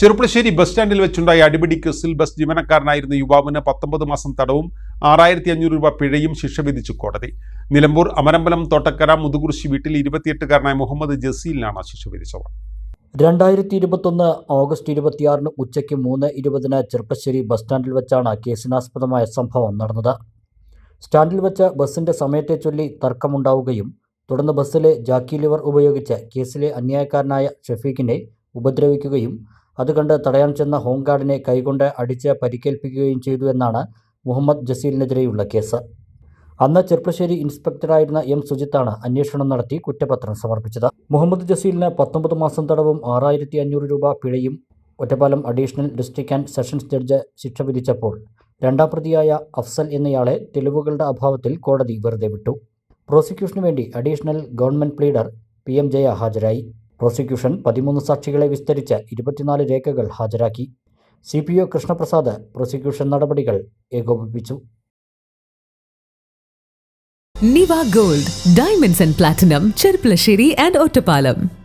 Cherpulassery bus സ്റ്റാൻഡിൽ വെച്ചുണ്ടായ അടിപിടി കേസിൽ ബസ് ജീവനക്കാരനായിരുന്ന യുവാവിന് 19 മാസം തടവും 6500 രൂപ പിഴയും ശിക്ഷ വിധിച്ചു കോടതി. നിലമ്പൂർ അമരമ്പലം തോട്ടക്കര മുതുകുറിശി വീട്ടിൽ 28-കാരനായ മുഹമ്മദ് ജസീലിനാണ് ശിക്ഷ വിധിച്ചത്. 2021 ഓഗസ്റ്റ് 26 ഉച്ചയ്ക്ക് 3:20 ചെറുപ്പശ്ശേരി ബസ് സ്റ്റാൻഡിൽ വെച്ചാണ് കേസിനാസ്പദമായ സംഭവം നടന്നത്. സ്റ്റാൻഡിൽ വെച്ച് ബസിന്റെ സമയത്തെ ചൊല്ലി തർക്കമുണ്ടാവുകയും തുടർന്ന് ബസ്സിലെ ജാക്കി ലിവർ ഉപയോഗിച്ച് കേസിലെ അന്യായക്കാരനായ ഷഫീഖിനെ ഉപദ്രവിക്കുകയും അത് കണ്ട് തടയാൻ ചെന്ന ഹോംഗാർഡിനെ കൈകൊണ്ട് അടിച്ച് പരിക്കേൽപ്പിക്കുകയും ചെയ്തു എന്നാണ് മുഹമ്മദ് ജസീലിനെതിരെയുള്ള കേസ്. അന്ന് ചെറുപ്പശ്ശേരി ഇൻസ്പെക്ടറായിരുന്ന എം സുജിത്താണ് അന്വേഷണം നടത്തി കുറ്റപത്രം സമർപ്പിച്ചത്. മുഹമ്മദ് ജസീലിന് 19 മാസം തടവും 6500 രൂപ പിഴയും Ottapalam additional district and sessions judge ശിക്ഷ വിധിച്ചപ്പോൾ രണ്ടാം പ്രതിയായ അഫ്സൽ എന്നയാളെ തെളിവുകളുടെ അഭാവത്തിൽ കോടതി വെറുതെ വിട്ടു. പ്രോസിക്യൂഷനു വേണ്ടി additional government pleader PM Jaya ഹാജരായി. പ്രോസിക്യൂഷൻ 13 സാക്ഷികളെ വിസ്തരിച്ച് 24 രേഖകൾ ഹാജരാക്കി. CPO കൃഷ്ണപ്രസാദ് പ്രോസിക്യൂഷൻ നടപടികൾ ഏകോപിപ്പിച്ചു. Niva Gold, Diamonds and Platinum, Cherpalasheri and Ottapalam.